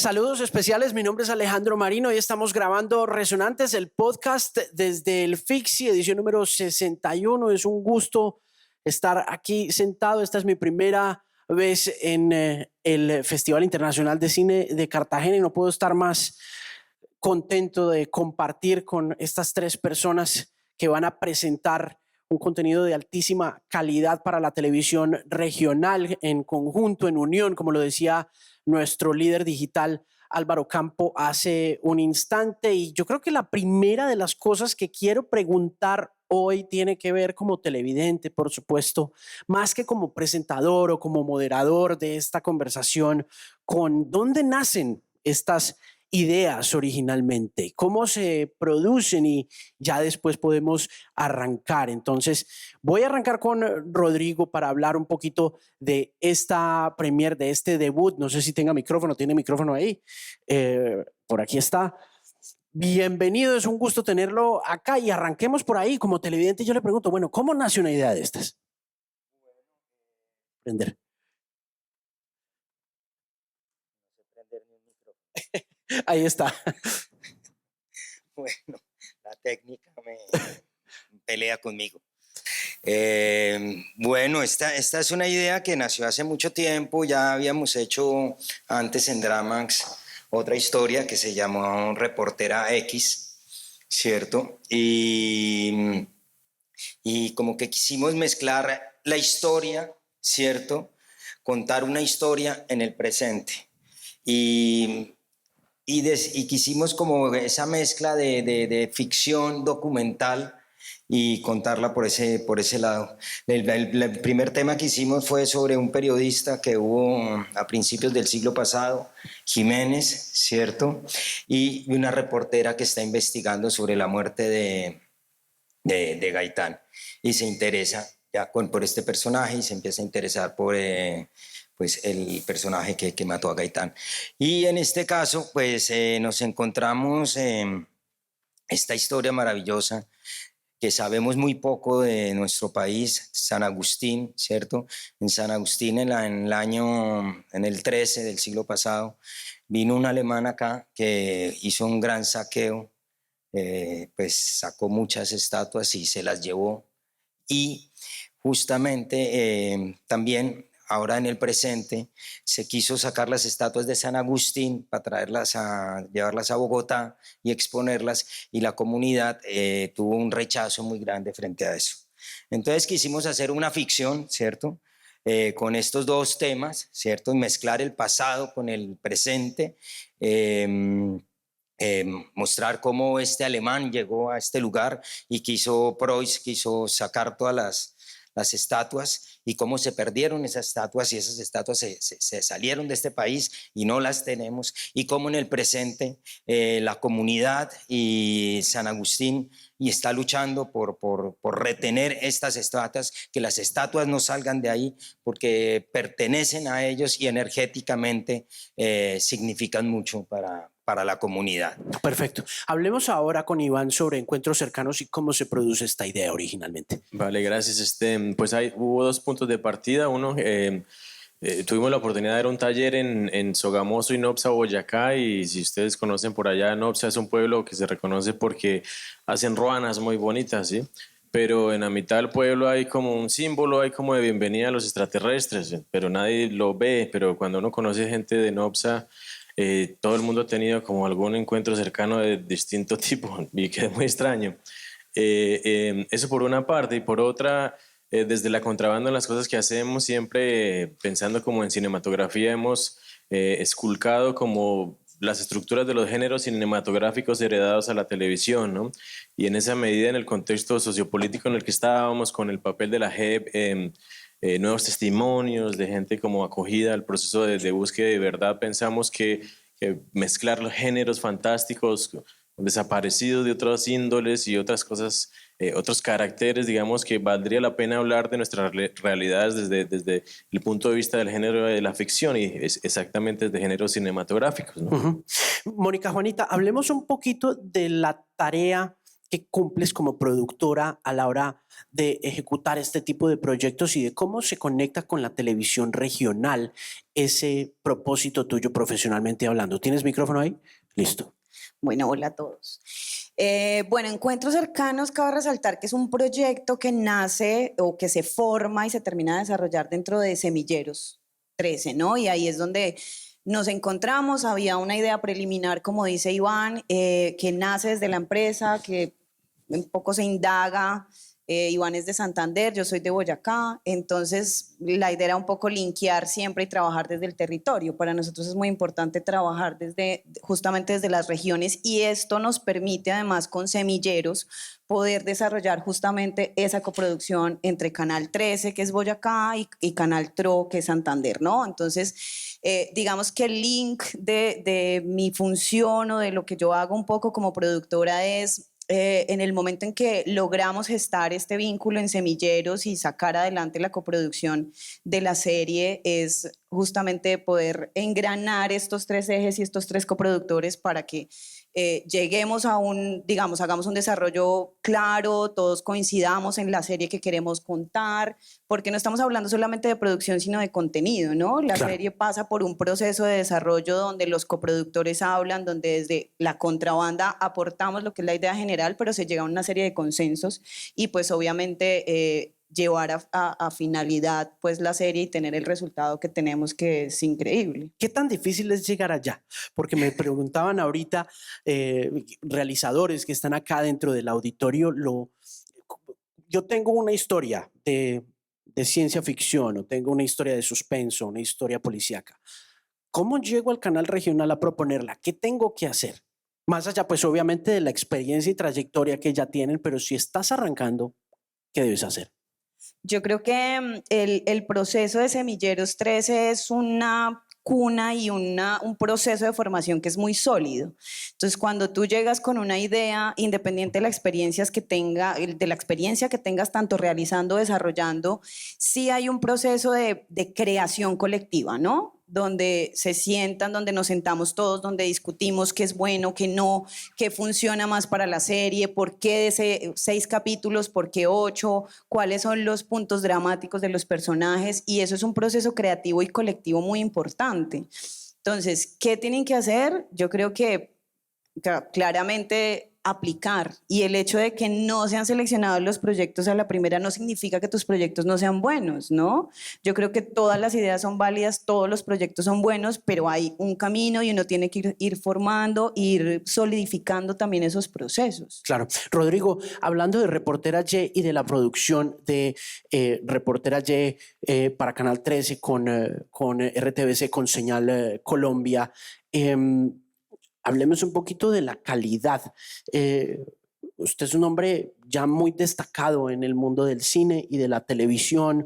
Saludos especiales, mi nombre es Alejandro Marino y estamos grabando Resonantes, el podcast desde el FIXI, edición número 61. Es un gusto estar aquí sentado. Esta es mi primera vez en el Festival Internacional de Cine de Cartagena y no puedo estar más contento de compartir con estas tres personas que van a presentar un contenido de altísima calidad para la televisión regional, en conjunto, en unión, como lo decía nuestro líder digital Álvaro Campo hace un instante. Y yo creo que la primera de las cosas que quiero preguntar hoy tiene que ver como televidente, por supuesto, más que como presentador o como moderador de esta conversación, con dónde nacen estas ideas originalmente, cómo se producen, y ya después podemos arrancar. Entonces voy a arrancar con Rodrigo para hablar un poquito de esta premier, de este debut. No sé si tenga micrófono, tiene micrófono ahí. Por aquí está. Bienvenido, es un gusto tenerlo acá y arranquemos por ahí. Como televidente yo le pregunto, bueno, ¿cómo nace una idea de estas? Prender. Ahí está. Bueno, la técnica me pelea conmigo. Bueno, esta es una idea que nació hace mucho tiempo. Ya habíamos hecho antes en Dramax otra historia que se llamó Reportera X, ¿cierto? Y como que quisimos mezclar la historia, ¿cierto? Contar una historia en el presente. Y quisimos como esa mezcla de ficción documental y contarla por ese lado. El primer tema que hicimos fue sobre un periodista que hubo a principios del siglo pasado, Jiménez, ¿cierto? Y una reportera que está investigando sobre la muerte de Gaitán y se interesa ya por este personaje y se empieza a interesar por pues el personaje que mató a Gaitán. Y en este caso pues nos encontramos esta historia maravillosa que sabemos muy poco de nuestro país, San Agustín, ¿cierto? En San Agustín en el 13 del siglo pasado vino un alemán acá que hizo un gran saqueo, pues sacó muchas estatuas y se las llevó. Y justamente también ahora en el presente se quiso sacar las estatuas de San Agustín para llevarlas a Bogotá y exponerlas, y la comunidad tuvo un rechazo muy grande frente a eso. Entonces quisimos hacer una ficción, ¿cierto? Con estos dos temas, ¿cierto? Y mezclar el pasado con el presente. Mostrar cómo este alemán llegó a este lugar y Preuss quiso sacar todas las estatuas y cómo se perdieron esas estatuas, y esas estatuas se salieron de este país y no las tenemos, y cómo en el presente la comunidad y San Agustín y está luchando por retener estas estatuas, que las estatuas no salgan de ahí porque pertenecen a ellos y energéticamente significan mucho para la comunidad. Perfecto. Hablemos ahora con Iván sobre Encuentros Cercanos y cómo se produce esta idea originalmente. Vale, gracias. Pues hubo dos puntos de partida. Uno, tuvimos la oportunidad de dar un taller en Sogamoso y Nopsa, Boyacá, y si ustedes conocen por allá, Nopsa es un pueblo que se reconoce porque hacen ruanas muy bonitas, ¿sí? Pero en la mitad del pueblo hay como un símbolo, hay como de bienvenida a los extraterrestres, pero nadie lo ve. Pero cuando uno conoce gente de Nopsa, todo el mundo ha tenido como algún encuentro cercano de distinto tipo y que es muy extraño. Eso por una parte, y por otra, desde la contrabanda en las cosas que hacemos, siempre pensando como en cinematografía, hemos esculcado como las estructuras de los géneros cinematográficos heredados a la televisión, ¿no? Y en esa medida, en el contexto sociopolítico en el que estábamos, con el papel de la JEP, nuevos testimonios de gente como acogida al proceso de búsqueda de verdad, pensamos que mezclar los géneros fantásticos desaparecidos de otras índoles y otras cosas, otros caracteres, digamos, que valdría la pena hablar de nuestras realidades desde el punto de vista del género de la ficción, y exactamente desde géneros cinematográficos, ¿no? Mónica, Juanita, hablemos un poquito de la tarea que cumples como productora a la hora de ejecutar este tipo de proyectos y de cómo se conecta con la televisión regional ese propósito tuyo profesionalmente hablando. ¿Tienes micrófono ahí? Listo. Bueno, hola a todos. Bueno, Encuentros Cercanos, cabe resaltar que es un proyecto que nace o que se forma y se termina de desarrollar dentro de Semilleros 13, ¿no? Y ahí es donde nos encontramos, había una idea preliminar, como dice Iván, que nace desde la empresa, que un poco se indaga. Iván es de Santander, yo soy de Boyacá, entonces la idea era un poco linkear siempre y trabajar desde el territorio. Para nosotros es muy importante trabajar justamente desde las regiones y esto nos permite además con Semilleros poder desarrollar justamente esa coproducción entre Canal 13, que es Boyacá, y Canal TRO, que es Santander, ¿no? Entonces, digamos que el link de mi función o de lo que yo hago un poco como productora es en el momento en que logramos gestar este vínculo en Semilleros y sacar adelante la coproducción de la serie, es justamente poder engranar estos tres ejes y estos tres coproductores para que lleguemos a digamos, hagamos un desarrollo claro, todos coincidamos en la serie que queremos contar, porque no estamos hablando solamente de producción, sino de contenido, ¿no? La serie pasa por un proceso de desarrollo donde los coproductores hablan, donde desde la contrabanda aportamos lo que es la idea general, pero se llega a una serie de consensos y pues obviamente llevar a finalidad pues la serie y tener el resultado que tenemos, que es increíble. ¿Qué tan difícil es llegar allá? Porque me preguntaban ahorita realizadores que están acá dentro del auditorio, yo tengo una historia de ciencia ficción o tengo una historia de suspenso, una historia policíaca. ¿Cómo llego al canal regional a proponerla? ¿Qué tengo que hacer? Más allá, pues obviamente de la experiencia y trayectoria que ya tienen, pero si estás arrancando, ¿qué debes hacer? Yo creo que el proceso de Semilleros 13 es una cuna y un proceso de formación que es muy sólido. Entonces, cuando tú llegas con una idea, independiente de la experiencia que tengas tanto realizando, desarrollando, sí hay un proceso de creación colectiva, ¿no? Donde se sientan, donde nos sentamos todos, donde discutimos qué es bueno, qué no, qué funciona más para la serie, por qué 6 capítulos, por qué 8, cuáles son los puntos dramáticos de los personajes, y eso es un proceso creativo y colectivo muy importante. Entonces, ¿qué tienen que hacer? Yo creo que claramente aplicar, y el hecho de que no sean seleccionados los proyectos a la primera no significa que tus proyectos no sean buenos, ¿no? Yo creo que todas las ideas son válidas, todos los proyectos son buenos, pero hay un camino y uno tiene que ir formando, ir solidificando también esos procesos. Claro. Rodrigo, hablando de Reportera Y y de la producción de Reportera Y para Canal 13 con RTBC, con Señal Colombia, hablemos un poquito de la calidad. Usted es un hombre ya muy destacado en el mundo del cine y de la televisión.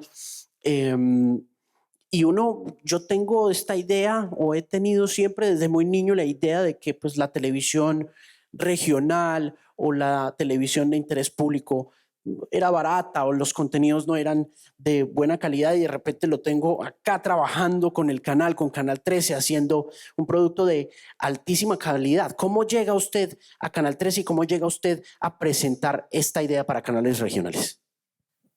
Y yo tengo esta idea, o he tenido siempre desde muy niño la idea de que pues la televisión regional o la televisión de interés público era barata o los contenidos no eran de buena calidad, y de repente lo tengo acá trabajando con el canal, con Canal 13, haciendo un producto de altísima calidad. ¿Cómo llega usted a Canal 13 y cómo llega usted a presentar esta idea para canales regionales?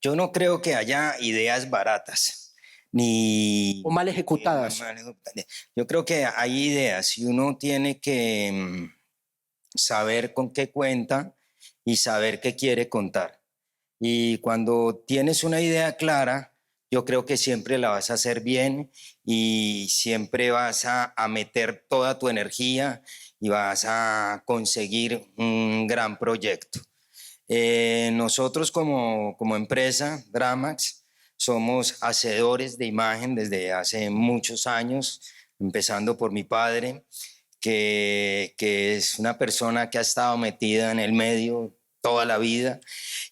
Yo no creo que haya ideas baratas, ni... O mal ejecutadas. Yo creo que hay ideas y uno tiene que saber con qué cuenta y saber qué quiere contar. Y cuando tienes una idea clara, yo creo que siempre la vas a hacer bien y siempre vas a meter toda tu energía y vas a conseguir un gran proyecto. Nosotros como empresa, Dramax, somos hacedores de imagen desde hace muchos años, empezando por mi padre, que es una persona que ha estado metida en el medio toda la vida,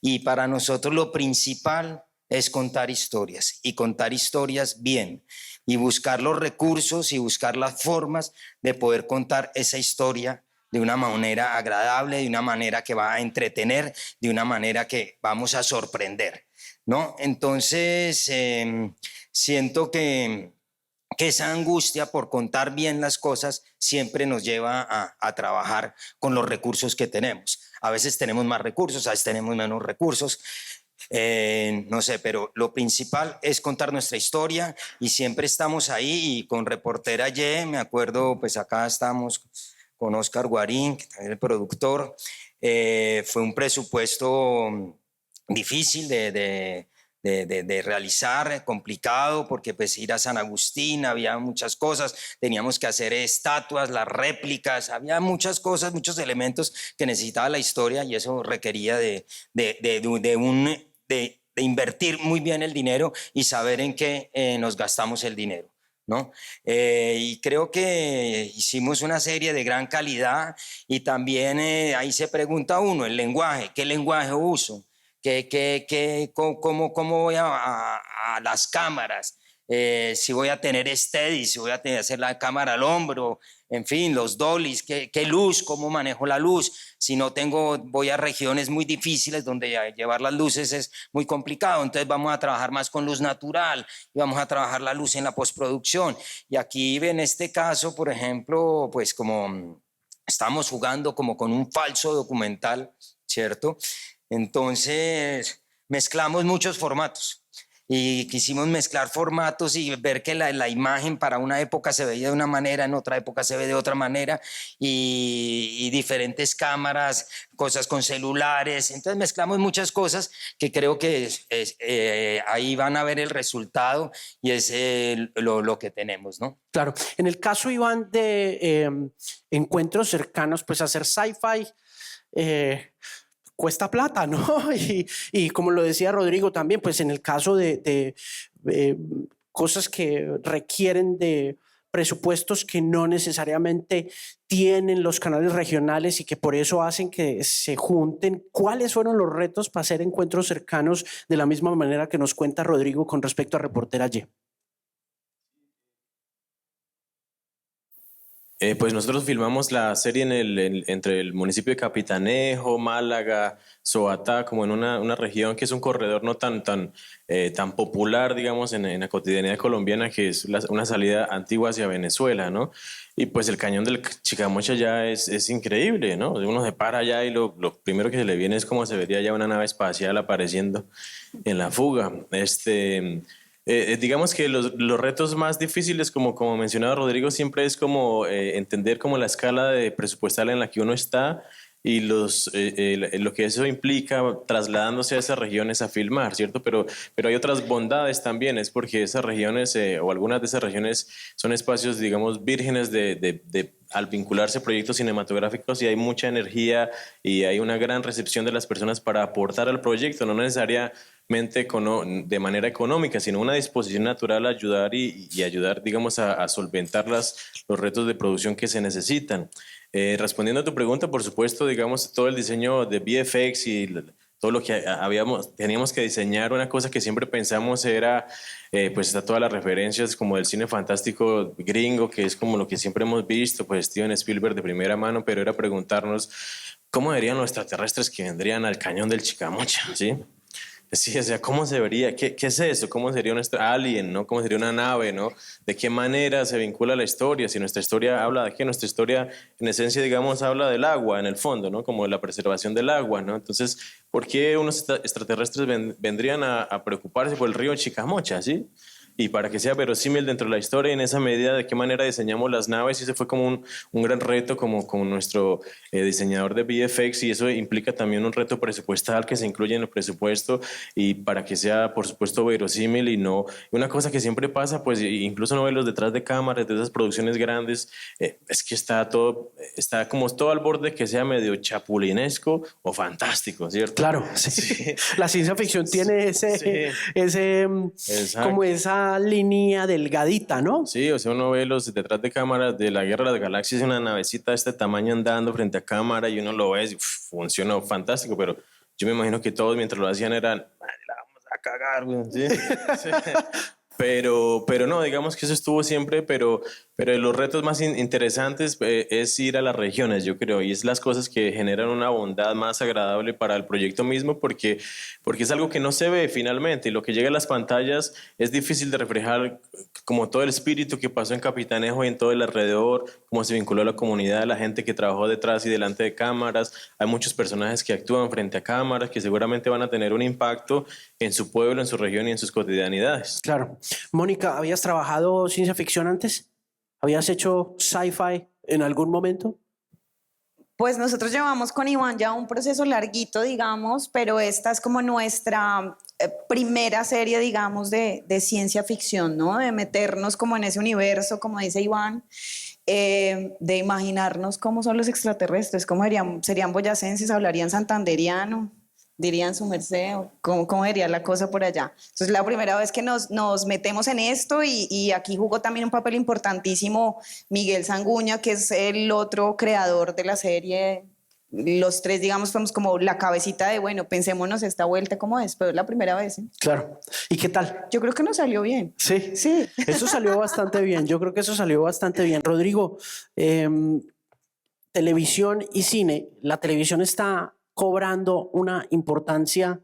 y para nosotros lo principal es contar historias y contar historias bien y buscar los recursos y buscar las formas de poder contar esa historia de una manera agradable, de una manera que va a entretener, de una manera que vamos a sorprender, ¿no? Entonces, siento que esa angustia por contar bien las cosas siempre nos lleva a trabajar con los recursos que tenemos. A veces tenemos más recursos, a veces tenemos menos recursos. No sé, pero lo principal es contar nuestra historia y siempre estamos ahí. Y con Reportera Y, me acuerdo, pues acá estamos con Oscar Guarín, que también es el productor. Fue un presupuesto difícil de realizar, complicado, porque pues ir a San Agustín había muchas cosas, teníamos que hacer estatuas, las réplicas, había muchas cosas, muchos elementos que necesitaba la historia y eso requería de invertir muy bien el dinero y saber en qué nos gastamos el dinero, ¿no? Y creo que hicimos una serie de gran calidad y también ahí se pregunta uno, el lenguaje, ¿qué lenguaje uso? ¿Cómo voy a las cámaras? Si voy a tener steady, si voy a hacer la cámara al hombro, en fin, los dollies, qué luz, cómo manejo la luz. Si no tengo, voy a regiones muy difíciles donde llevar las luces es muy complicado, entonces vamos a trabajar más con luz natural y vamos a trabajar la luz en la postproducción. Y aquí en este caso, por ejemplo, pues como estamos jugando como con un falso documental, ¿cierto? Entonces mezclamos muchos formatos y quisimos mezclar formatos y ver que la imagen para una época se veía de una manera, en otra época se ve de otra manera y diferentes cámaras, cosas con celulares. Entonces mezclamos muchas cosas que creo que ahí van a ver el resultado y es lo que tenemos, ¿no? Claro, en el caso, Iván, de encuentros cercanos, pues hacer sci-fi cuesta plata, ¿no? Y como lo decía Rodrigo también, pues en el caso de cosas que requieren de presupuestos que no necesariamente tienen los canales regionales y que por eso hacen que se junten. ¿Cuáles fueron los retos para hacer encuentros cercanos de la misma manera que nos cuenta Rodrigo con respecto a Reportera Y? Pues nosotros filmamos la serie entre el municipio de Capitanejo, Málaga, Soatá, como en una región que es un corredor no tan popular, digamos, en la cotidianidad colombiana, que es una salida antigua hacia Venezuela, ¿no? Y pues el cañón del Chicamocha ya es increíble, ¿no? Uno se para allá y lo primero que se le viene es cómo se vería ya una nave espacial apareciendo en la fuga. Digamos que los retos más difíciles, como mencionaba Rodrigo, siempre es como entender como la escala de presupuestal en la que uno está y lo que eso implica trasladándose a esas regiones a filmar, ¿cierto? Pero hay otras bondades también, es porque esas regiones o algunas de esas regiones son espacios, digamos, vírgenes al vincularse proyectos cinematográficos y hay mucha energía y hay una gran recepción de las personas para aportar al proyecto, no necesariamente de manera económica, sino una disposición natural a ayudar y ayudar, digamos, a solventar los retos de producción que se necesitan. Respondiendo a tu pregunta, por supuesto, digamos, todo el diseño de VFX y todo lo que teníamos que diseñar, una cosa que siempre pensamos era, pues está todas las referencias como del cine fantástico gringo, que es como lo que siempre hemos visto, pues Steven Spielberg de primera mano, pero era preguntarnos cómo verían los extraterrestres que vendrían al cañón del Chicamocha, ¿sí? Sí, o sea, ¿cómo se vería? ¿Qué es eso? ¿Cómo sería un alien, no? ¿Cómo sería una nave, no? ¿De qué manera se vincula la historia? Si nuestra historia habla de qué, nuestra historia, en esencia, digamos, habla del agua, en el fondo, ¿no? Como de la preservación del agua, ¿no? Entonces, ¿por qué unos extraterrestres vendrían a preocuparse por el río Chicamocha, sí? Y para que sea verosímil dentro de la historia, en esa medida, de qué manera diseñamos las naves, y ese fue como un gran reto como nuestro diseñador de VFX, y eso implica también un reto presupuestal que se incluye en el presupuesto, y para que sea, por supuesto, verosímil y no... Una cosa que siempre pasa, pues incluso no ve los detrás de cámaras, de esas producciones grandes, es que está como todo al borde que sea medio chapulinesco o fantástico, ¿cierto? Claro, sí. Sí. La ciencia ficción tiene como esa línea delgadita, ¿no? Sí, o sea, uno ve los detrás de cámaras de la Guerra de las Galaxias, una navecita de este tamaño andando frente a cámara y uno lo ve y funcionó fantástico, pero yo me imagino que todos mientras lo hacían eran, la vamos a cagar, güey. ¿Sí? Sí. Pero no, digamos que eso estuvo siempre, pero los retos más interesantes es ir a las regiones, yo creo, y es las cosas que generan una bondad más agradable para el proyecto mismo, porque es algo que no se ve finalmente, y lo que llega a las pantallas es difícil de reflejar como todo el espíritu que pasó en Capitanejo y en todo el alrededor, cómo se vinculó a la comunidad, la gente que trabajó detrás y delante de cámaras. Hay muchos personajes que actúan frente a cámaras que seguramente van a tener un impacto en su pueblo, en su región y en sus cotidianidades. Claro. Mónica, ¿habías trabajado ciencia ficción antes? ¿Habías hecho sci-fi en algún momento? Pues nosotros llevamos con Iván ya un proceso larguito, digamos, pero esta es como nuestra primera serie, digamos, de ciencia ficción, ¿no? De meternos como en ese universo, como dice Iván, de imaginarnos cómo son los extraterrestres, cómo serían boyacenses, hablarían santanderiano, dirían su merced, o cómo diría la cosa por allá. Entonces, la primera vez que nos metemos en esto y aquí jugó también un papel importantísimo Miguel Sanguña, que es el otro creador de la serie. Los tres, digamos, fuimos como la cabecita de, bueno, pensémonos esta vuelta cómo es, pero es la primera vez. ¿Eh? Claro. ¿Y qué tal? Yo creo que nos salió bien. Sí. Sí. Eso salió bastante bien. Yo creo que eso salió bastante bien. Rodrigo, televisión y cine. La televisión está cobrando una importancia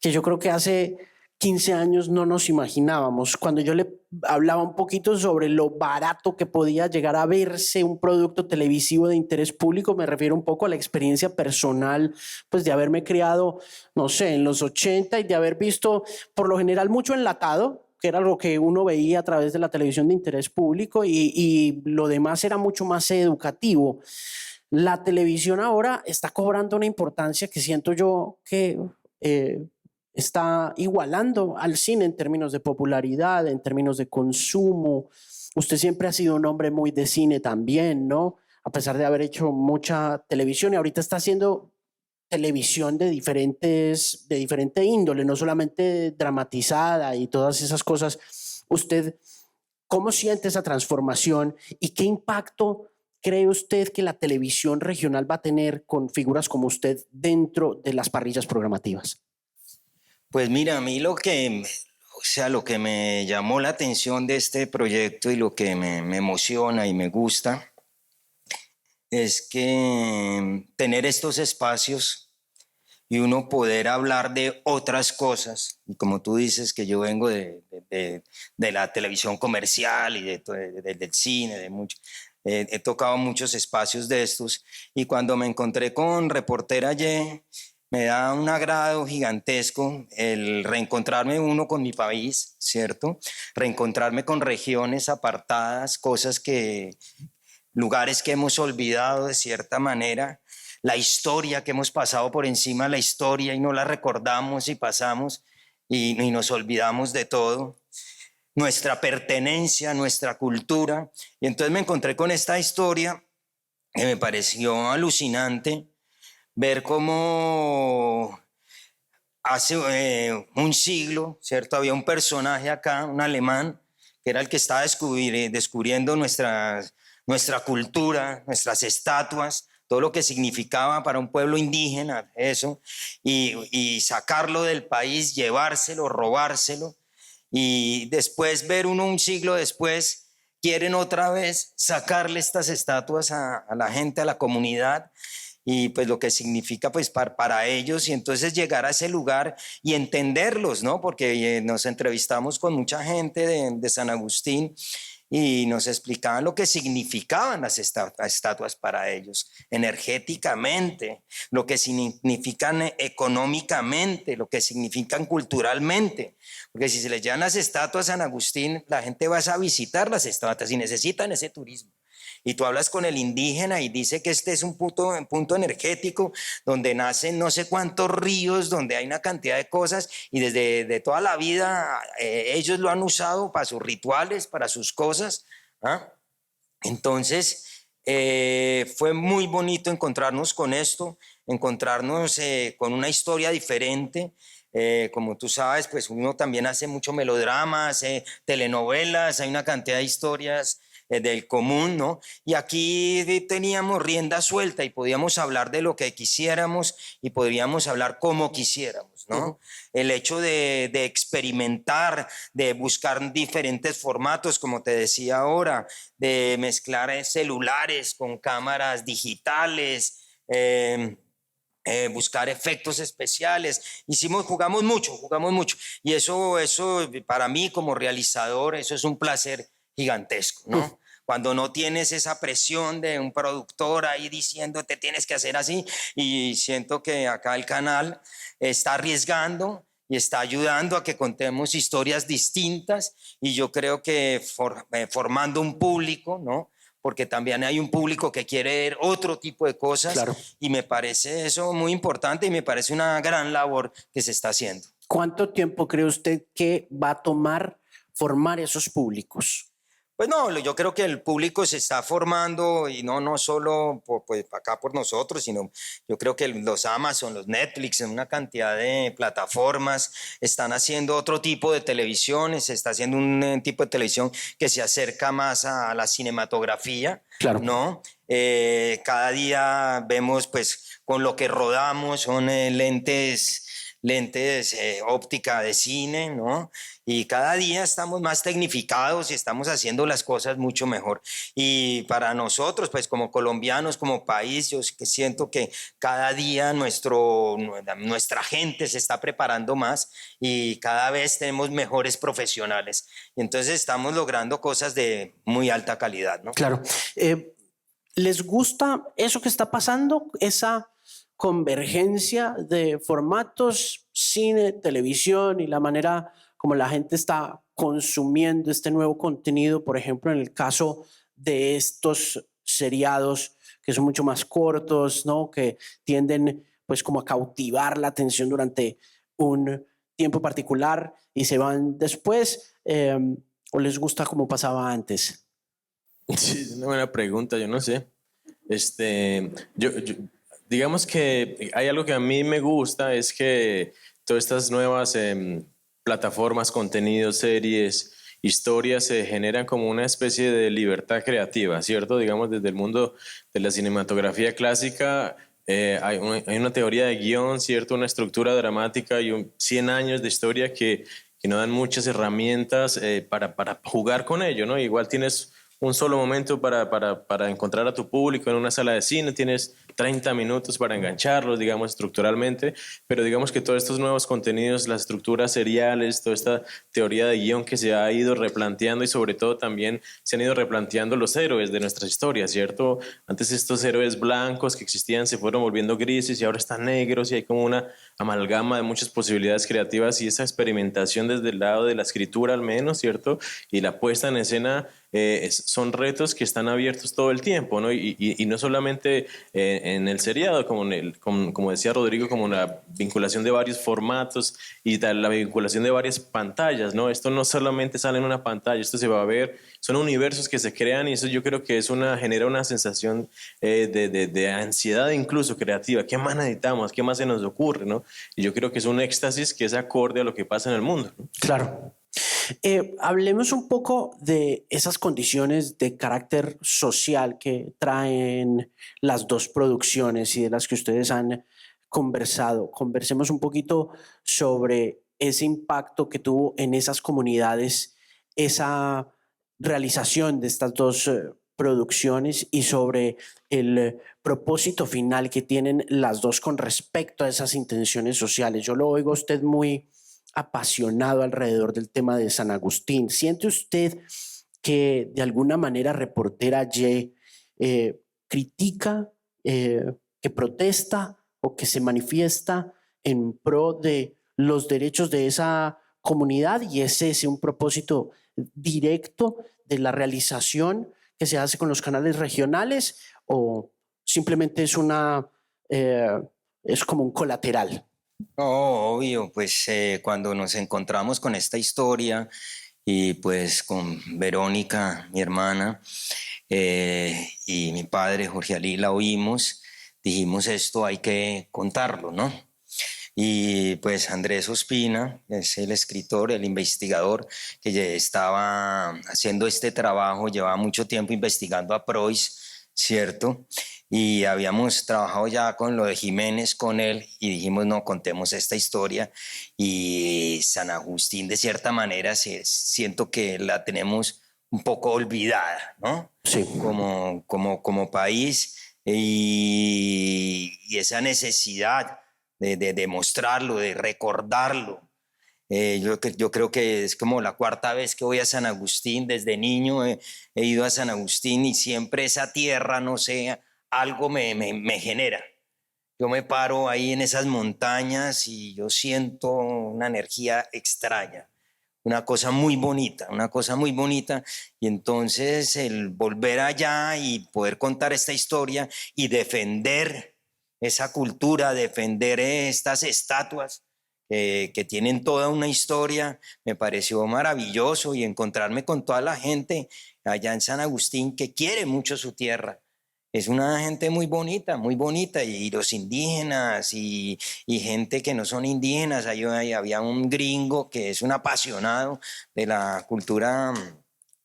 que yo creo que hace 15 años no nos imaginábamos. Cuando yo le hablaba un poquito sobre lo barato que podía llegar a verse un producto televisivo de interés público, me refiero un poco a la experiencia personal, pues de haberme criado, no sé, en los 80 y de haber visto por lo general mucho enlatado, que era algo que uno veía a través de la televisión de interés público y lo demás era mucho más educativo. La televisión ahora está cobrando una importancia que siento yo que está igualando al cine en términos de popularidad, en términos de consumo. Usted siempre ha sido un hombre muy de cine también, ¿no? A pesar de haber hecho mucha televisión y ahorita está haciendo televisión de diferente índole, no solamente dramatizada y todas esas cosas. ¿Usted cómo siente esa transformación y qué impacto cree usted que la televisión regional va a tener con figuras como usted dentro de las parrillas programativas? Pues mira, a mí lo que me llamó la atención de este proyecto y lo que me emociona y me gusta es que tener estos espacios y uno poder hablar de otras cosas, y como tú dices que yo vengo de la televisión comercial y del cine, de mucho. He tocado muchos espacios de estos y cuando me encontré con Reportera Y, me da un agrado gigantesco el reencontrarme uno con mi país, ¿cierto? Reencontrarme con regiones apartadas, lugares que hemos olvidado de cierta manera, la historia que hemos pasado por encima de la historia y no la recordamos y pasamos y nos olvidamos de todo. Nuestra pertenencia, nuestra cultura. Y entonces me encontré con esta historia que me pareció alucinante, ver cómo hace un siglo, ¿cierto? Había un personaje acá, un alemán, que era el que estaba descubriendo nuestra cultura, nuestras estatuas, todo lo que significaba para un pueblo indígena eso, y sacarlo del país, llevárselo, robárselo. Y después ver un siglo después, quieren otra vez sacarle estas estatuas a la gente, a la comunidad, y pues lo que significa pues para ellos, y entonces llegar a ese lugar y entenderlos, ¿no? Porque nos entrevistamos con mucha gente de San Agustín y nos explicaban lo que significaban las estatuas para ellos, energéticamente, lo que significan económicamente, lo que significan culturalmente. Porque si se les llevan las estatuas a San Agustín, la gente va a visitar las estatuas y necesitan ese turismo. Y tú hablas con el indígena y dice que este es un punto energético donde nacen no sé cuántos ríos, donde hay una cantidad de cosas y desde de toda la vida ellos lo han usado para sus rituales, para sus cosas. ¿Ah? Entonces fue muy bonito encontrarnos con esto, encontrarnos con una historia diferente. Como tú sabes, pues uno también hace mucho melodrama, hace telenovelas, hay una cantidad de historias del común, ¿no? Y aquí teníamos rienda suelta y podíamos hablar de lo que quisiéramos y podríamos hablar como quisiéramos, ¿no? El hecho de experimentar, de buscar diferentes formatos, como te decía ahora, de mezclar celulares con cámaras digitales, buscar efectos especiales. Jugamos mucho. Y eso para mí como realizador, eso es un placer gigantesco, ¿no? Cuando no tienes esa presión de un productor ahí diciéndote tienes que hacer así, y siento que acá el canal está arriesgando y está ayudando a que contemos historias distintas, y yo creo que formando un público, ¿no? Porque también hay un público que quiere ver otro tipo de cosas, Claro. y me parece eso muy importante y me parece una gran labor que se está haciendo. ¿Cuánto tiempo cree usted que va a tomar formar esos públicos? Pues no, yo creo que el público se está formando, y no solo pues acá por nosotros, sino yo creo que los Amazon, los Netflix, en una cantidad de plataformas están haciendo otro tipo de televisión, se está haciendo un tipo de televisión que se acerca más a la cinematografía, Claro. ¿no? Cada día vemos pues con lo que rodamos son lentes óptica de cine, ¿no? Y cada día estamos más tecnificados y estamos haciendo las cosas mucho mejor. Y para nosotros, pues como colombianos, como país, yo siento que cada día nuestra gente se está preparando más y cada vez tenemos mejores profesionales. Y entonces estamos logrando cosas de muy alta calidad, ¿no? Claro. ¿Les gusta eso que está pasando? Esa convergencia de formatos, cine, televisión y la manera como la gente está consumiendo este nuevo contenido, por ejemplo, en el caso de estos seriados que son mucho más cortos, ¿no? Que tienden pues como a cautivar la atención durante un tiempo particular y se van después, ¿o les gusta como pasaba antes? Sí, es una buena pregunta, yo no sé. Digamos que hay algo que a mí me gusta, es que todas estas nuevas plataformas, contenidos, series, historias se generan como una especie de libertad creativa, ¿cierto? Digamos, desde el mundo de la cinematografía clásica hay una teoría de guión, ¿cierto? Una estructura dramática y 100 años de historia que nos dan muchas herramientas para jugar con ello, ¿no? Igual tienes un solo momento para encontrar a tu público en una sala de cine, tienes 30 minutos para engancharlos, digamos, estructuralmente, pero digamos que todos estos nuevos contenidos, las estructuras seriales, toda esta teoría de guión que se ha ido replanteando, y sobre todo también se han ido replanteando los héroes de nuestras historias, ¿cierto? Antes estos héroes blancos que existían se fueron volviendo grises y ahora están negros, y hay como una amalgama de muchas posibilidades creativas, y esa experimentación desde el lado de la escritura al menos, ¿cierto? Y la puesta en escena son retos que están abiertos todo el tiempo, ¿no? Y no solamente en el seriado, como decía Rodrigo, como la vinculación de varios formatos y la vinculación de varias pantallas, ¿no? Esto no solamente sale en una pantalla, esto se va a ver, son universos que se crean, y eso yo creo que genera una sensación de ansiedad incluso creativa. ¿Qué más necesitamos? ¿Qué más se nos ocurre, no? Y yo creo que es un éxtasis que es acorde a lo que pasa en el mundo, ¿no? Claro. Hablemos un poco de esas condiciones de carácter social que traen las dos producciones y de las que ustedes han conversado. Conversemos un poquito sobre ese impacto que tuvo en esas comunidades, esa realización de estas dos producciones, y sobre el propósito final que tienen las dos con respecto a esas intenciones sociales. Yo lo oigo a usted muy apasionado alrededor del tema de San Agustín. ¿Siente usted que de alguna manera Reportera Y critica, que protesta o que se manifiesta en pro de los derechos de esa comunidad, y es ese un propósito directo de la realización que se hace con los canales regionales, o simplemente es como un colateral? No, obvio, pues cuando nos encontramos con esta historia y pues con Verónica, mi hermana, y mi padre, Jorge Alí, la oímos, dijimos esto hay que contarlo, ¿no? Y pues Andrés Ospina es el escritor, el investigador que ya estaba haciendo este trabajo, llevaba mucho tiempo investigando a Preuss, ¿cierto? y habíamos trabajado ya con lo de Jiménez con él y dijimos, no, contemos esta historia y San Agustín de cierta manera siento que la tenemos un poco olvidada, ¿no? Sí. Como país y esa necesidad de mostrarlo, de recordarlo. Yo creo que es como la cuarta vez que voy a San Agustín. Desde niño he ido a San Agustín y siempre esa tierra, no sé, algo me genera. Yo me paro ahí en esas montañas y yo siento una energía extraña, una cosa muy bonita, una cosa muy bonita. Y entonces el volver allá y poder contar esta historia y defender esa cultura, defender estas estatuas que tienen toda una historia, me pareció maravilloso y encontrarme con toda la gente allá en San Agustín que quiere mucho su tierra. Es una gente muy bonita, y los indígenas y gente que no son indígenas. Ahí había un gringo que es un apasionado de la cultura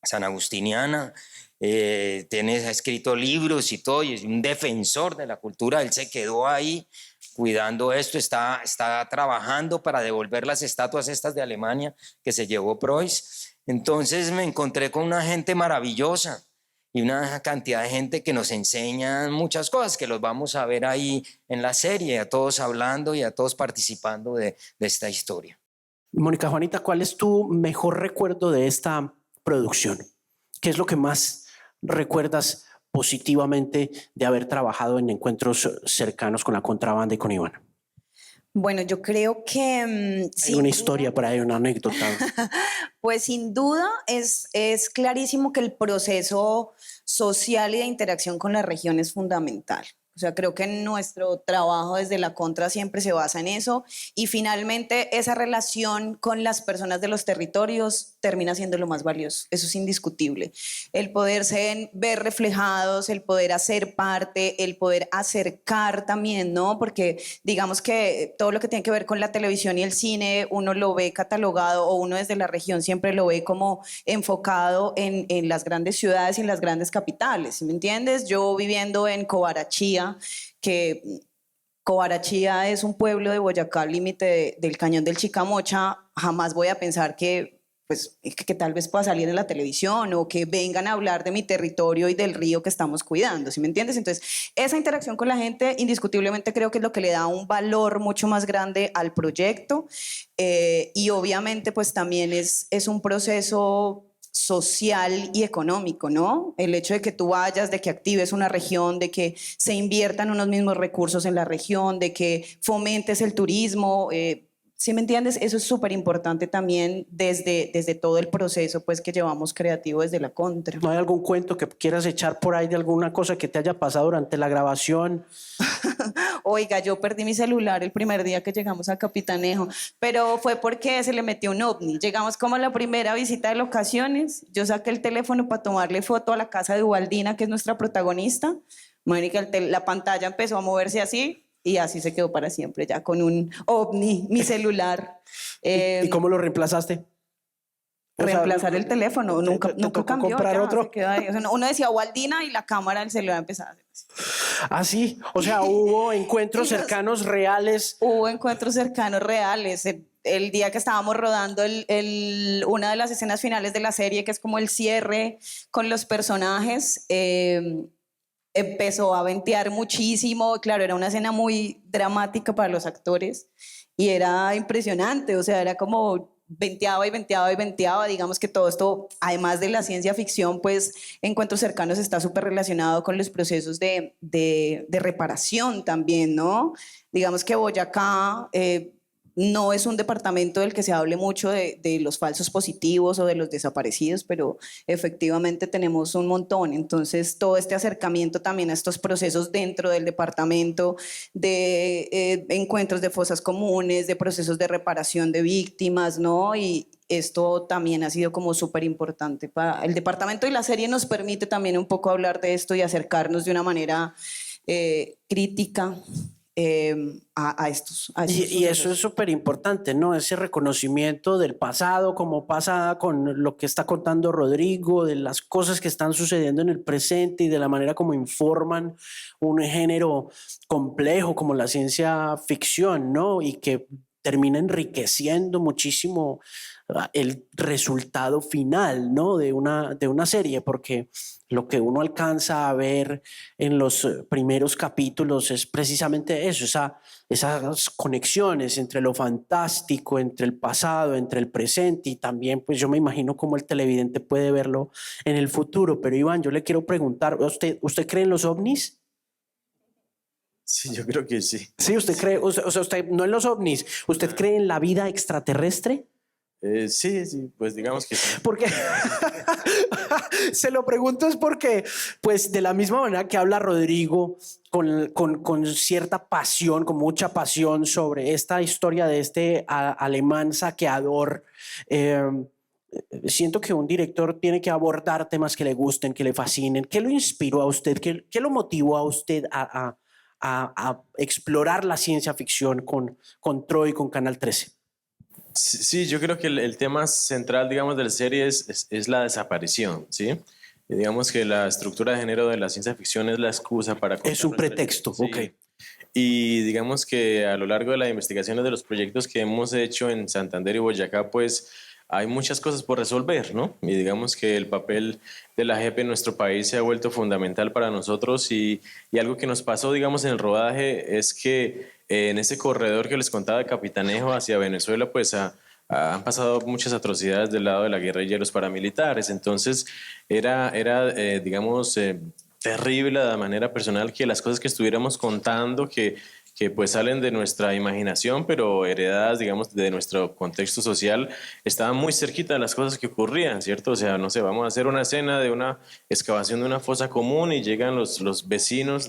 sanagustiniana, ha escrito libros y todo, y es un defensor de la cultura. Él se quedó ahí cuidando esto, está trabajando para devolver las estatuas estas de Alemania que se llevó Preuss. Entonces me encontré con una gente maravillosa y una cantidad de gente que nos enseña muchas cosas que los vamos a ver ahí en la serie, a todos hablando y a todos participando de esta historia. Mónica Juanita, ¿cuál es tu mejor recuerdo de esta producción? ¿Qué es lo que más recuerdas positivamente de haber trabajado en encuentros cercanos con la contrabanda y con Iván? Bueno, yo creo que... Hay una historia por ahí, una anécdota. Pues sin duda es clarísimo que el proceso social y de interacción con la región es fundamental. O sea, creo que nuestro trabajo desde la Contra siempre se basa en eso y finalmente esa relación con las personas de los territorios termina siendo lo más valioso. Eso es indiscutible. El poderse ver reflejados, el poder hacer parte, el poder acercar también, ¿no? Porque digamos que todo lo que tiene que ver con la televisión y el cine, uno lo ve catalogado o uno desde la región siempre lo ve como enfocado en las grandes ciudades y en las grandes capitales, ¿sí me entiendes? Yo viviendo en Cobarachía, que Cobarachía es un pueblo de Boyacá, límite del Cañón del Chicamocha, jamás voy a pensar que tal vez pueda salir en la televisión o que vengan a hablar de mi territorio y del río que estamos cuidando, ¿sí me entiendes? Entonces, esa interacción con la gente indiscutiblemente creo que es lo que le da un valor mucho más grande al proyecto y obviamente pues también es un proceso social y económico, ¿no? El hecho de que tú vayas, de que actives una región, de que se inviertan unos mismos recursos en la región, de que fomentes el turismo, ¿sí me entiendes? Eso es súper importante también desde todo el proceso pues, que llevamos creativo desde la Contra. ¿No hay algún cuento que quieras echar por ahí de alguna cosa que te haya pasado durante la grabación? Oiga, yo perdí mi celular el primer día que llegamos a Capitanejo, pero fue porque se le metió un ovni. Llegamos como a la primera visita de locaciones, yo saqué el teléfono para tomarle foto a la casa de Ubaldina, que es nuestra protagonista. Mónica, la pantalla empezó a moverse así, y así se quedó para siempre, ya con un ovni, mi celular. ¿Y cómo lo reemplazaste? Reemplazar el teléfono, nunca cambió. ¿Comprar ya, otro? Se quedó ahí. O sea, uno decía Waldina y la cámara del celular empezaba a hacer así. Ah, sí. O sea, hubo encuentros cercanos reales. Hubo encuentros cercanos reales. El día que estábamos rodando una de las escenas finales de la serie, que es como el cierre con los personajes, empezó a ventear muchísimo. Claro, era una escena muy dramática para los actores y era impresionante. O sea, era como venteaba y venteaba y venteaba. Digamos que todo esto, además de la ciencia ficción, pues Encuentros Cercanos está súper relacionado con los procesos de reparación también, ¿no? Digamos que Boyacá no es un departamento del que se hable mucho de los falsos positivos o de los desaparecidos, pero efectivamente tenemos un montón. Entonces, todo este acercamiento también a estos procesos dentro del departamento de encuentros de fosas comunes, de procesos de reparación de víctimas, ¿no? Y esto también ha sido como súper importante para el departamento y la serie nos permite también un poco hablar de esto y acercarnos de una manera crítica a estos Y eso sucesos. es súper importante, ¿no? Ese reconocimiento del pasado, como pasa con lo que está contando Rodrigo, de las cosas que están sucediendo en el presente y de la manera como informan un género complejo como la ciencia ficción, ¿no? Y que termina enriqueciendo muchísimo el resultado final, ¿no? De una serie, porque lo que uno alcanza a ver en los primeros capítulos es precisamente eso, esas conexiones entre lo fantástico, entre el pasado, entre el presente y también pues yo me imagino cómo el televidente puede verlo en el futuro. Pero Iván, yo le quiero preguntar, ¿usted cree en los ovnis? Sí, yo creo que sí. Sí, usted cree, o sea, usted no en los ovnis, ¿usted cree en la vida extraterrestre? Sí, sí, pues digamos que sí. Porque se lo pregunto es porque, pues de la misma manera que habla Rodrigo con cierta pasión, con mucha pasión sobre esta historia de este alemán saqueador, eh, siento que un director tiene que abordar temas que le gusten, que le fascinen. ¿Qué lo inspiró a usted? ¿Qué lo motivó a usted a explorar la ciencia ficción con Troy, con Canal 13? Sí, sí, yo creo que el tema central, digamos, de la serie es la desaparición, ¿sí? Y digamos que la estructura de género de la ciencia ficción es la excusa para contar Es un nuestra pretexto, historia. ok. Sí. Y digamos que a lo largo de las investigaciones de los proyectos que hemos hecho en Santander y Boyacá, pues hay muchas cosas por resolver, ¿no? Y digamos que el papel de la JEP en nuestro país se ha vuelto fundamental para nosotros y algo que nos pasó, digamos, en el rodaje es que en ese corredor que les contaba de Capitanejo hacia Venezuela, pues han pasado muchas atrocidades del lado de la guerrilla y los paramilitares. Entonces, digamos, terrible de manera personal que las cosas que estuviéramos contando, que pues salen de nuestra imaginación, pero heredadas, digamos, de nuestro contexto social, estaban muy cerquita de las cosas que ocurrían, ¿cierto? O sea, no sé, vamos a hacer una escena de una excavación de una fosa común y llegan los vecinos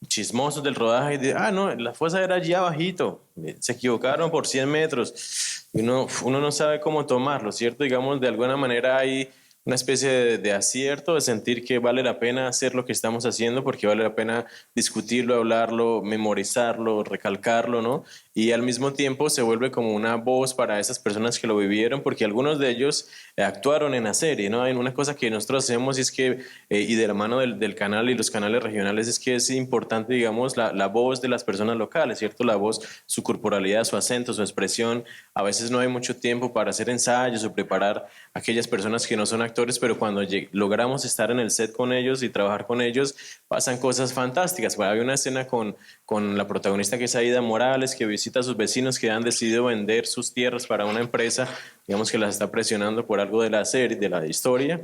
chismosos del rodaje y de, no, la fosa era allí abajito, se equivocaron por 100 metros. Y uno no sabe cómo tomarlo, ¿cierto? Digamos, de alguna manera hay una especie de acierto, de sentir que vale la pena hacer lo que estamos haciendo, porque vale la pena discutirlo, hablarlo, memorizarlo, recalcarlo, ¿no? Y al mismo tiempo se vuelve como una voz para esas personas que lo vivieron, porque algunos de ellos actuaron en la serie, ¿no? Hay una cosa que nosotros hacemos y es que, y de la mano del canal y los canales regionales, es que es importante, digamos, la voz de las personas locales, ¿cierto? La voz, su corporalidad, su acento, su expresión. A veces no hay mucho tiempo para hacer ensayos o preparar a aquellas personas que no son actores, pero cuando logramos estar en el set con ellos y trabajar con ellos, pasan cosas fantásticas. Bueno, había una escena con la protagonista que es Aida Morales, que visita a sus vecinos que han decidido vender sus tierras para una empresa, digamos que las está presionando por algo de la serie, de la historia.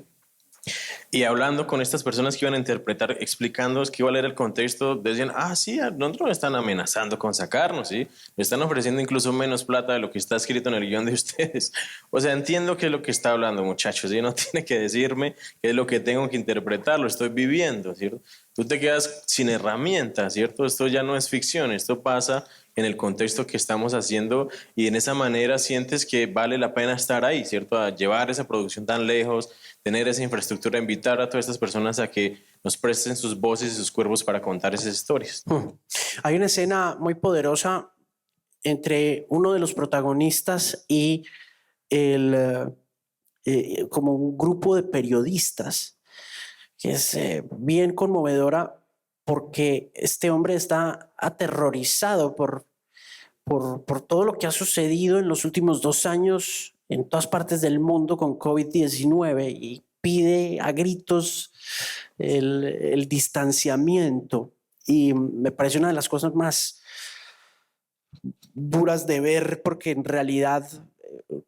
Y hablando con estas personas que iban a interpretar, explicándoles qué iba a era el contexto, decían, sí, a nosotros nos están amenazando con sacarnos, ¿sí? Me están ofreciendo incluso menos plata de lo que está escrito en el guión de ustedes. O sea, entiendo qué es lo que está hablando, muchachos, y no tiene que decirme qué es lo que tengo que interpretar, lo estoy viviendo, ¿cierto? Tú te quedas sin herramientas, ¿cierto? Esto ya no es ficción, esto pasa en el contexto que estamos haciendo y en esa manera sientes que vale la pena estar ahí, ¿cierto? A llevar esa producción tan lejos, tener esa infraestructura, invitar a todas estas personas a que nos presten sus voces y sus cuerpos para contar esas historias. Hay una escena muy poderosa entre uno de los protagonistas y como un grupo de periodistas que es bien conmovedora porque este hombre está aterrorizado por todo lo que ha sucedido en los últimos 2 años en todas partes del mundo con COVID-19 y pide a gritos el distanciamiento. Y me parece una de las cosas más duras de ver porque en realidad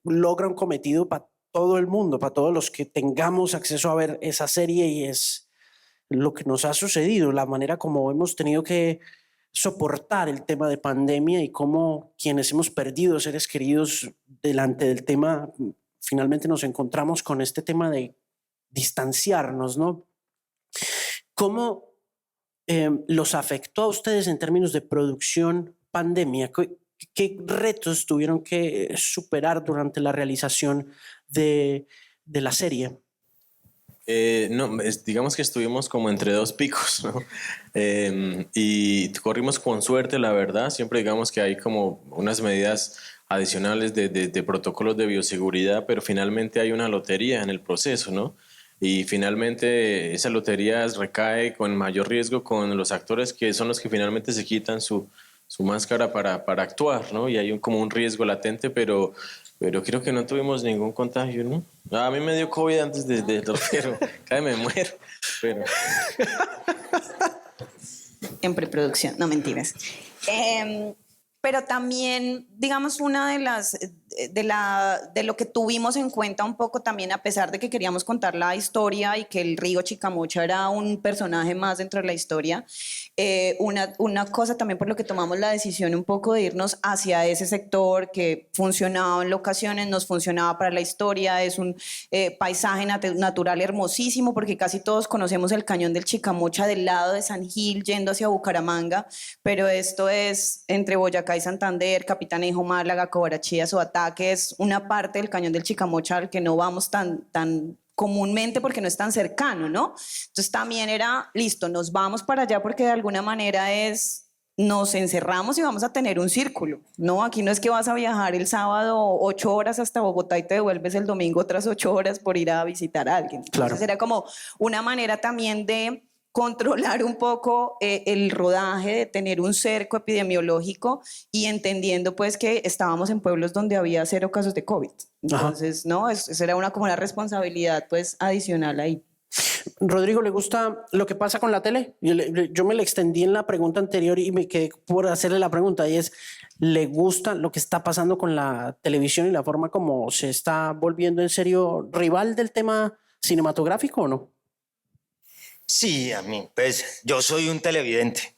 logra un cometido para todo el mundo, para todos los que tengamos acceso a ver esa serie y es lo que nos ha sucedido, la manera como hemos tenido que soportar el tema de pandemia y cómo quienes hemos perdido seres queridos delante del tema, finalmente nos encontramos con este tema de distanciarnos, ¿no? ¿Cómo los afectó a ustedes en términos de producción pandemia? ¿Qué retos tuvieron que superar durante la realización de la serie? No, digamos que estuvimos como entre dos picos, ¿no? Y corrimos con suerte, la verdad. Siempre digamos que hay como unas medidas adicionales de protocolos de bioseguridad, pero finalmente hay una lotería en el proceso, ¿no? Y finalmente esa lotería recae con mayor riesgo con los actores que son los que finalmente se quitan su máscara para actuar, ¿no? Y hay como un riesgo latente, pero creo que no tuvimos ningún contagio, ¿no? A mí me dio COVID antes de pero casi me muero. Pero En preproducción, no mentiras. Pero también, digamos, una de las, de lo que tuvimos en cuenta un poco también, a pesar de que queríamos contar la historia y que el río Chicamocha era un personaje más dentro de la historia, una cosa también por lo que tomamos la decisión un poco de irnos hacia ese sector que funcionaba en locaciones, nos funcionaba para la historia, es un paisaje natural hermosísimo porque casi todos conocemos el cañón del Chicamocha del lado de San Gil yendo hacia Bucaramanga, pero esto es entre Boyacá y Santander, Capitanejo, Málaga, Cobarachía, Soataque, es una parte del cañón del Chicamocha al que no vamos tan comúnmente porque no es tan cercano, ¿no? Entonces también era, listo, nos vamos para allá porque de alguna manera nos encerramos y vamos a tener un círculo, ¿no? Aquí no es que vas a viajar el sábado 8 horas hasta Bogotá y te devuelves el domingo otras 8 horas por ir a visitar a alguien. Claro. Entonces era como una manera también de controlar un poco el rodaje, de tener un cerco epidemiológico y entendiendo pues que estábamos en pueblos donde había 0 casos de COVID. Entonces, no, eso era como una responsabilidad pues adicional ahí. Rodrigo, ¿le gusta lo que pasa con la tele? Yo me le extendí en la pregunta anterior y me quedé por hacerle la pregunta y es, ¿le gusta lo que está pasando con la televisión y la forma como se está volviendo en serio rival del tema cinematográfico o no? Sí, a mí, pues yo soy un televidente.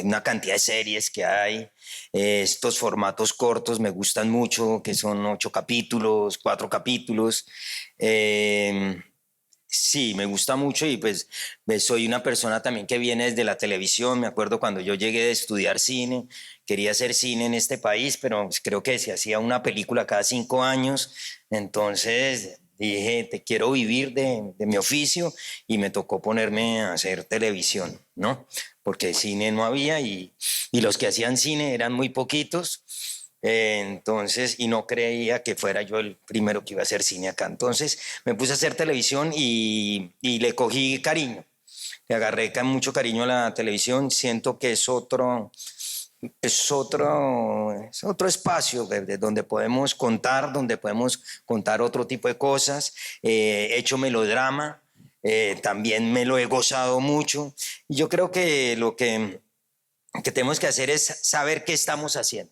Una cantidad de series que hay, estos formatos cortos me gustan mucho, que son 8 capítulos, 4 capítulos. Sí, me gusta mucho y pues soy una persona también que viene desde la televisión. Me acuerdo cuando yo llegué de estudiar cine, quería hacer cine en este país, pero pues creo que se hacía una película cada 5 años. Entonces dije, te quiero vivir de mi oficio y me tocó ponerme a hacer televisión, ¿no? Porque cine no había y los que hacían cine eran muy poquitos. Entonces, y no creía que fuera yo el primero que iba a hacer cine acá. Entonces me puse a hacer televisión y le cogí cariño. Le agarré mucho cariño a la televisión. Siento que es otro espacio de donde podemos contar otro tipo de cosas. He hecho melodrama, también me lo he gozado mucho. Y yo creo que lo que tenemos que hacer es saber qué estamos haciendo.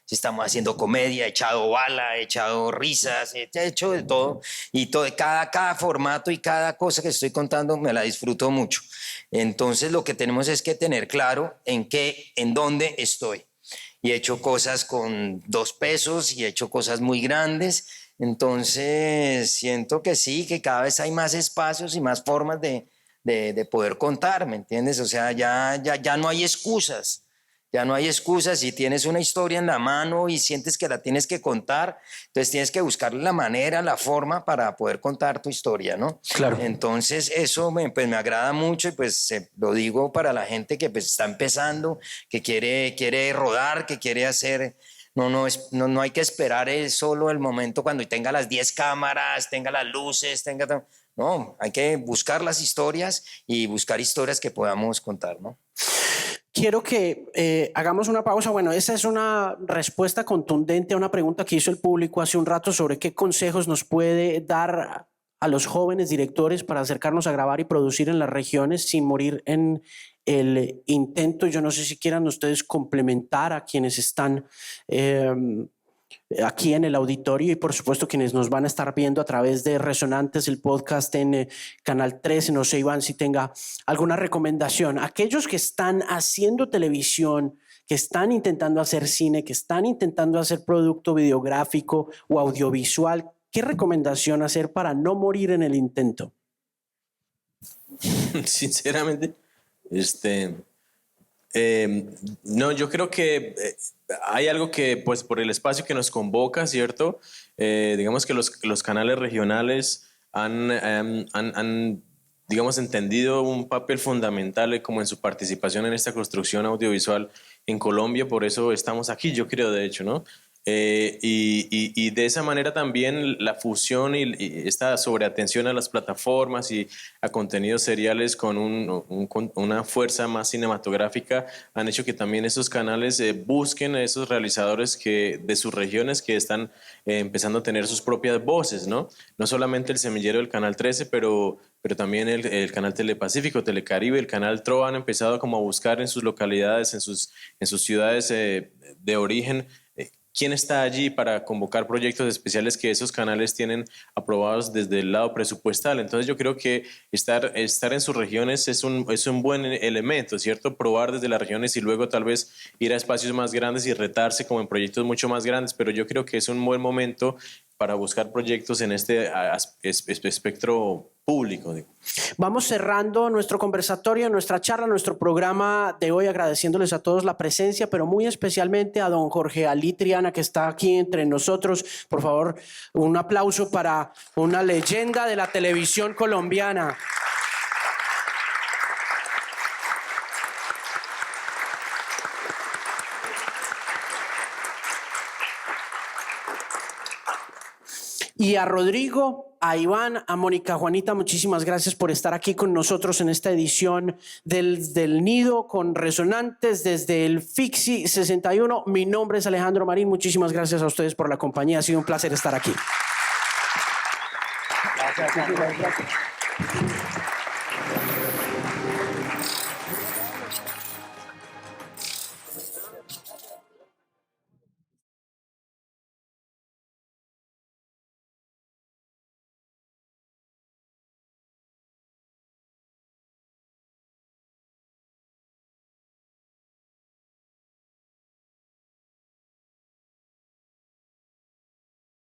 Si estamos haciendo comedia, he echado bala, he echado risas, he hecho de todo. Y cada formato y cada cosa que estoy contando me la disfruto mucho. Entonces lo que tenemos es que tener claro en dónde estoy. Y he hecho cosas con 2 pesos y he hecho cosas muy grandes. Entonces siento que sí, que cada vez hay más espacios y más formas de poder contar, ¿me entiendes? O sea, ya no hay excusas. Ya no hay excusas. Si tienes una historia en la mano y sientes que la tienes que contar, entonces tienes que buscar la manera, la forma para poder contar tu historia, ¿no? Claro. Entonces eso me agrada mucho y pues lo digo para la gente que pues está empezando, que quiere rodar, que quiere hacer... No hay que esperar solo el momento cuando tenga las 10 cámaras, tenga las luces, No, hay que buscar las historias y buscar historias que podamos contar, ¿no? Quiero que hagamos una pausa. Bueno, esa es una respuesta contundente a una pregunta que hizo el público hace un rato sobre qué consejos nos puede dar a los jóvenes directores para acercarnos a grabar y producir en las regiones sin morir en el intento. Yo no sé si quieran ustedes complementar a quienes están aquí en el auditorio y por supuesto quienes nos van a estar viendo a través de Resonantes, el podcast en Canal 13. No sé, Iván, si tenga alguna recomendación. Aquellos que están haciendo televisión, que están intentando hacer cine, que están intentando hacer producto videográfico o audiovisual, ¿qué recomendación hacer para no morir en el intento? Sinceramente, no, yo creo que hay algo que, pues, por el espacio que nos convoca, ¿cierto? Digamos que los canales regionales han digamos, entendido un papel fundamental como en su participación en esta construcción audiovisual en Colombia, por eso estamos aquí, yo creo, de hecho, ¿no? Y de esa manera también la fusión y esta sobreatención a las plataformas y a contenidos seriales con una fuerza más cinematográfica han hecho que también esos canales busquen a esos realizadores de sus regiones que están empezando a tener sus propias voces, ¿no? No solamente el semillero del Canal 13, pero también el Canal Telepacífico, Telecaribe, el Canal TRO han empezado como a buscar en sus localidades, en sus ciudades de origen, quién está allí para convocar proyectos especiales que esos canales tienen aprobados desde el lado presupuestal. Entonces yo creo que estar en sus regiones es un buen elemento, ¿cierto? Probar desde las regiones y luego tal vez ir a espacios más grandes y retarse como en proyectos mucho más grandes, pero yo creo que es un buen momento para buscar proyectos en este espectro público. Vamos cerrando nuestro conversatorio, nuestra charla, nuestro programa de hoy, agradeciéndoles a todos la presencia, pero muy especialmente a don Jorge Ali Triana, que está aquí entre nosotros. Por favor, un aplauso para una leyenda de la televisión colombiana. Y a Rodrigo, a Iván, a Mónica, Juanita, muchísimas gracias por estar aquí con nosotros en esta edición del Nido con Resonantes desde el FICSI 61. Mi nombre es Alejandro Marín. Muchísimas gracias a ustedes por la compañía. Ha sido un placer estar aquí. Gracias.